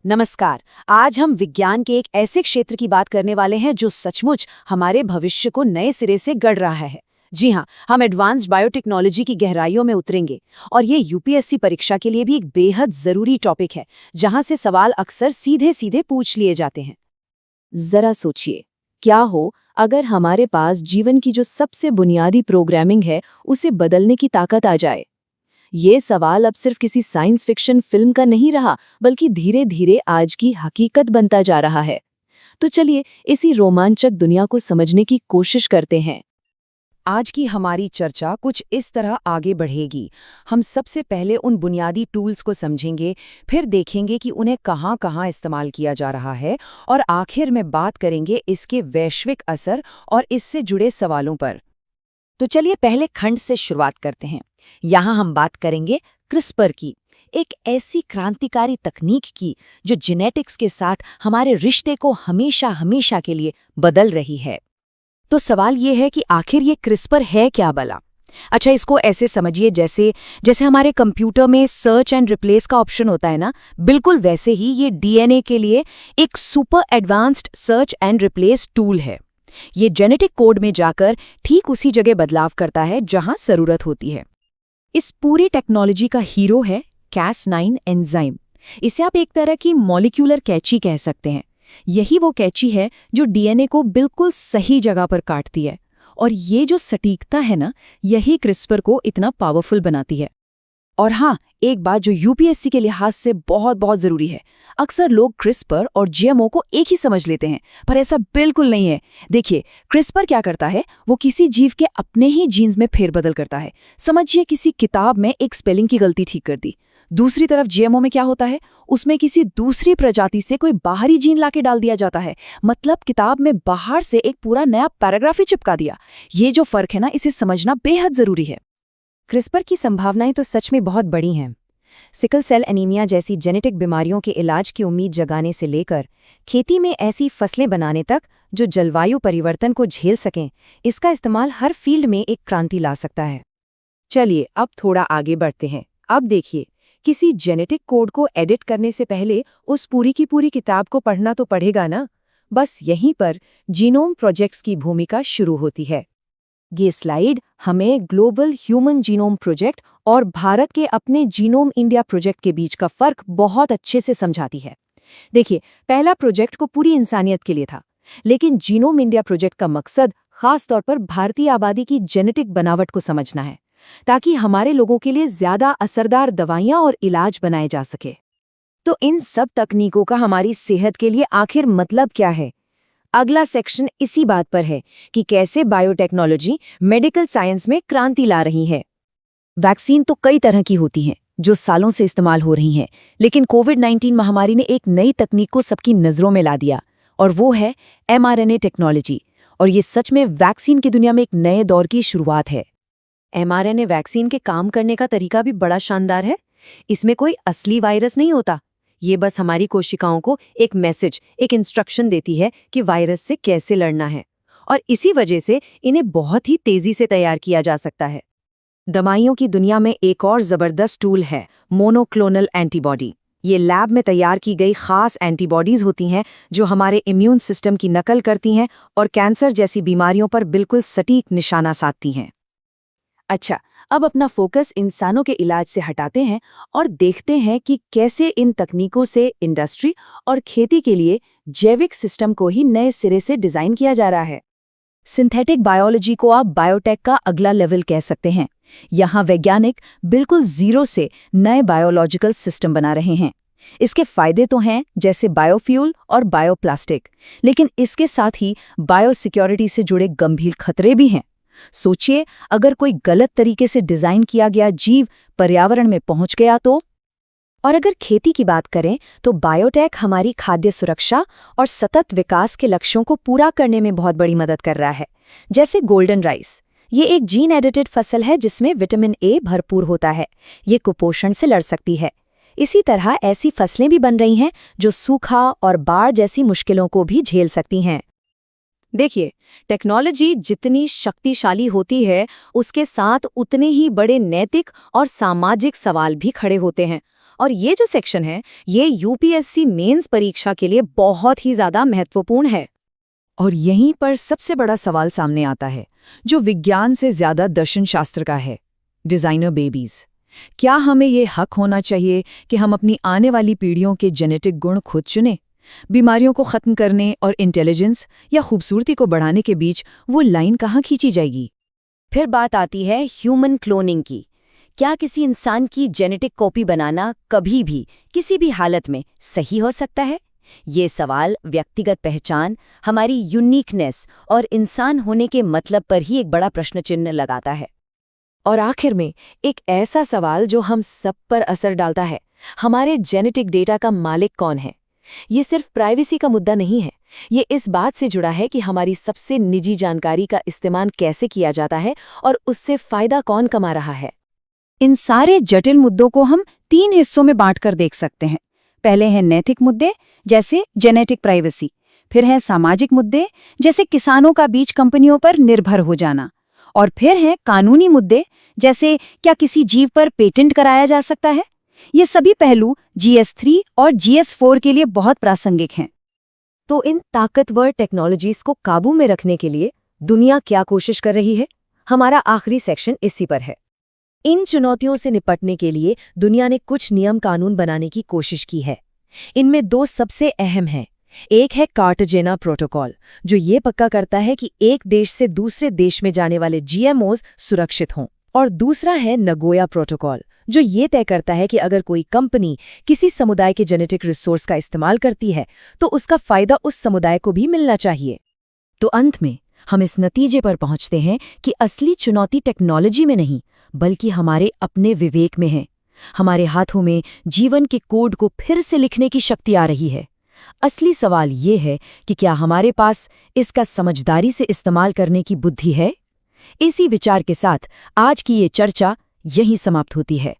नमस्कार। आज हम विज्ञान के एक ऐसे क्षेत्र की बात करने वाले हैं जो सचमुच हमारे भविष्य को नए सिरे से गढ़ रहा है। जी हाँ, हम एडवांस्ड बायोटेक्नोलॉजी की गहराइयों में उतरेंगे और ये यूपीएससी परीक्षा के लिए भी एक बेहद जरूरी टॉपिक है, जहां से सवाल अक्सर सीधे सीधे पूछ लिए जाते हैं। जरा सोचिए, क्या हो अगर हमारे पास जीवन की जो सबसे बुनियादी प्रोग्रामिंग है उसे बदलने की ताकत आ जाए। ये सवाल अब सिर्फ किसी साइंस फिक्शन फिल्म का नहीं रहा, बल्कि धीरे धीरे आज की हकीकत बनता जा रहा है। तो चलिए इसी रोमांचक दुनिया को समझने की कोशिश करते हैं। आज की हमारी चर्चा कुछ इस तरह आगे बढ़ेगी। हम सबसे पहले उन बुनियादी टूल्स को समझेंगे, फिर देखेंगे कि उन्हें कहाँ-कहाँ इस्तेमाल किया जा रहा है और आखिर में बात करेंगे इसके वैश्विक असर और इससे जुड़े सवालों पर। तो चलिए पहले खंड से शुरुआत करते हैं। यहाँ हम बात करेंगे क्रिस्पर की, एक ऐसी क्रांतिकारी तकनीक की जो जेनेटिक्स के साथ हमारे रिश्ते को हमेशा हमेशा के लिए बदल रही है। तो सवाल ये है कि आखिर ये क्रिस्पर है क्या भला? अच्छा, इसको ऐसे समझिए जैसे जैसे हमारे कंप्यूटर में सर्च एंड रिप्लेस का ऑप्शन होता है ना, बिल्कुल वैसे ही ये डीएनए के लिए एक super advanced search and replace tool है। ये जेनेटिक कोड में जाकर ठीक उसी जगह बदलाव करता है जहां जरूरत होती है। इस पूरी टेक्नोलॉजी का हीरो है Cas9 एंजाइम। इसे आप एक तरह की मॉलिक्यूलर कैची कह सकते हैं। यही वो कैची है जो डीएनए को बिल्कुल सही जगह पर काटती है। और ये जो सटीकता है ना, यही क्रिस्पर को इतना पावरफुल बनाती है। और हाँ, एक बात जो यूपीएससी के लिहाज से बहुत बहुत जरूरी है। अक्सर लोग क्रिस्पर और जीएमओ को एक ही समझ लेते हैं, पर ऐसा बिल्कुल नहीं है। देखिए, क्रिस्पर क्या करता है, वो किसी जीव के अपने ही जीन्स में फेरबदल करता है। समझिए किसी किताब में एक स्पेलिंग की गलती ठीक कर दी। दूसरी तरफ जीएमओ में क्या होता है, उसमें किसी दूसरी प्रजाति से कोई बाहरी जीन लाके डाल दिया जाता है। मतलब किताब में बाहर से एक पूरा नया पैराग्राफ ही चिपका दिया। ये जो फर्क है ना, इसे समझना बेहद जरूरी है। क्रिस्पर की संभावनाएं तो सच में बहुत बड़ी हैं। सिकल सेल एनीमिया जैसी जेनेटिक बीमारियों के इलाज की उम्मीद जगाने से लेकर खेती में ऐसी फसलें बनाने तक जो जलवायु परिवर्तन को झेल सकें, इसका इस्तेमाल हर फील्ड में एक क्रांति ला सकता है। चलिए अब थोड़ा आगे बढ़ते हैं। अब देखिए, किसी जेनेटिक कोड को एडिट करने से पहले उस पूरी की पूरी किताब को पढ़ना तो पड़ेगा ना। बस यहीं पर जीनोम प्रोजेक्ट्स की भूमिका शुरू होती है। ये स्लाइड हमें ग्लोबल ह्यूमन जीनोम प्रोजेक्ट और भारत के अपने जीनोम इंडिया प्रोजेक्ट के बीच का फर्क बहुत अच्छे से समझाती है। देखिए, पहला प्रोजेक्ट को पूरी इंसानियत के लिए था, लेकिन जीनोम इंडिया प्रोजेक्ट का मकसद खास तौर पर भारतीय आबादी की जेनेटिक बनावट को समझना है, ताकि हमारे लोगों के लिए ज्यादा असरदार दवाइयां और इलाज बनाए जा सके। तो इन सब तकनीकों का हमारी सेहत के लिए आखिर मतलब क्या है? अगला सेक्शन इसी बात पर है कि कैसे बायोटेक्नोलॉजी मेडिकल साइंस में क्रांति ला रही है। वैक्सीन तो कई तरह की होती हैं जो सालों से इस्तेमाल हो रही हैं, लेकिन कोविड-19 महामारी ने एक नई तकनीक को सबकी नज़रों में ला दिया, और वो है mRNA टेक्नोलॉजी। और ये सच में वैक्सीन की दुनिया में एक नए दौर की शुरुआत है। mRNA वैक्सीन के काम करने का तरीका भी बड़ा शानदार है। इसमें कोई असली वायरस नहीं होता। ये बस हमारी कोशिकाओं को एक मैसेज, एक इंस्ट्रक्शन देती है कि वायरस से कैसे लड़ना है, और इसी वजह से इन्हें बहुत ही तेजी से तैयार किया जा सकता है। दवाइयों की दुनिया में एक और जबरदस्त टूल है मोनोक्लोनल एंटीबॉडी। ये लैब में तैयार की गई खास एंटीबॉडीज होती हैं जो हमारे इम्यून सिस्टम की नकल करती हैं और कैंसर जैसी बीमारियों पर बिल्कुल सटीक निशाना साधती हैं। अच्छा, अब अपना फोकस इंसानों के इलाज से हटाते हैं और देखते हैं कि कैसे इन तकनीकों से इंडस्ट्री और खेती के लिए जैविक सिस्टम को ही नए सिरे से डिजाइन किया जा रहा है। सिंथेटिक बायोलॉजी को आप बायोटेक का अगला लेवल कह सकते हैं। यहाँ वैज्ञानिक बिल्कुल जीरो से नए बायोलॉजिकल सिस्टम बना रहे हैं। इसके फायदे तो हैं, जैसे बायोफ्यूल और बायोप्लास्टिक, लेकिन इसके साथ ही बायोसिक्योरिटी से जुड़े गंभीर खतरे भी हैं। सोचिए, अगर कोई गलत तरीके से डिजाइन किया गया जीव पर्यावरण में पहुंच गया तो। और अगर खेती की बात करें तो बायोटेक हमारी खाद्य सुरक्षा और सतत विकास के लक्ष्यों को पूरा करने में बहुत बड़ी मदद कर रहा है। जैसे गोल्डन राइस, ये एक जीन एडिटेड फसल है जिसमें विटामिन ए भरपूर होता है। ये कुपोषण से लड़ सकती है। इसी तरह ऐसी फसलें भी बन रही हैं जो सूखा और बाढ़ जैसी मुश्किलों को भी झेल सकती हैं। देखिए, टेक्नोलॉजी जितनी शक्तिशाली होती है, उसके साथ उतने ही बड़े नैतिक और सामाजिक सवाल भी खड़े होते हैं। और ये जो सेक्शन है ये यूपीएससी मेंस परीक्षा के लिए बहुत ही ज्यादा महत्वपूर्ण है। और यहीं पर सबसे बड़ा सवाल सामने आता है, जो विज्ञान से ज्यादा दर्शन शास्त्र का है, डिजाइनर बेबीज। क्या हमें ये हक होना चाहिए कि हम अपनी आने वाली पीढ़ियों के जेनेटिक गुण खुद चुनें? बीमारियों को खत्म करने और इंटेलिजेंस या खूबसूरती को बढ़ाने के बीच वो लाइन कहाँ खींची जाएगी? फिर बात आती है ह्यूमन क्लोनिंग की। क्या किसी इंसान की जेनेटिक कॉपी बनाना कभी भी किसी भी हालत में सही हो सकता है? ये सवाल व्यक्तिगत पहचान, हमारी यूनिकनेस और इंसान होने के मतलब पर ही एक बड़ा प्रश्न चिन्ह लगाता है। और आखिर में एक ऐसा सवाल जो हम सब पर असर डालता है, हमारे जेनेटिक डेटा का मालिक कौन है? ये सिर्फ प्राइवेसी का मुद्दा नहीं है, ये इस बात से जुड़ा है कि हमारी सबसे निजी जानकारी का इस्तेमाल कैसे किया जाता है और उससे फायदा कौन कमा रहा है। इन सारे जटिल मुद्दों को हम 3 हिस्सों में बांटकर देख सकते हैं। पहले हैं नैतिक मुद्दे, जैसे जेनेटिक प्राइवेसी। फिर हैं सामाजिक मुद्दे, जैसे किसानों का बीज कंपनियों पर निर्भर हो जाना। और फिर हैं कानूनी मुद्दे, जैसे क्या किसी जीव पर पेटेंट कराया जा सकता है। ये सभी पहलू GS3 और GS4 के लिए बहुत प्रासंगिक हैं। तो इन ताकतवर टेक्नोलॉजीज को काबू में रखने के लिए दुनिया क्या कोशिश कर रही है? हमारा आखिरी सेक्शन इसी पर है। इन चुनौतियों से निपटने के लिए दुनिया ने कुछ नियम कानून बनाने की कोशिश की है। इनमें 2 सबसे अहम हैं। एक है कार्टाजेना प्रोटोकॉल, जो ये पक्का करता है कि एक देश से दूसरे देश में जाने वाले GMOs सुरक्षित हों। और दूसरा है नगोया प्रोटोकॉल, जो ये तय करता है कि अगर कोई कंपनी किसी समुदाय के जेनेटिक रिसोर्स का इस्तेमाल करती है तो उसका फायदा उस समुदाय को भी मिलना चाहिए। तो अंत में हम इस नतीजे पर पहुंचते हैं कि असली चुनौती टेक्नोलॉजी में नहीं, बल्कि हमारे अपने विवेक में है। हमारे हाथों में जीवन के कोड को फिर से लिखने की शक्ति आ रही है। असली सवाल ये है कि क्या हमारे पास इसका समझदारी से इस्तेमाल करने की बुद्धि है? इसी विचार के साथ आज की ये चर्चा यहीं समाप्त होती है।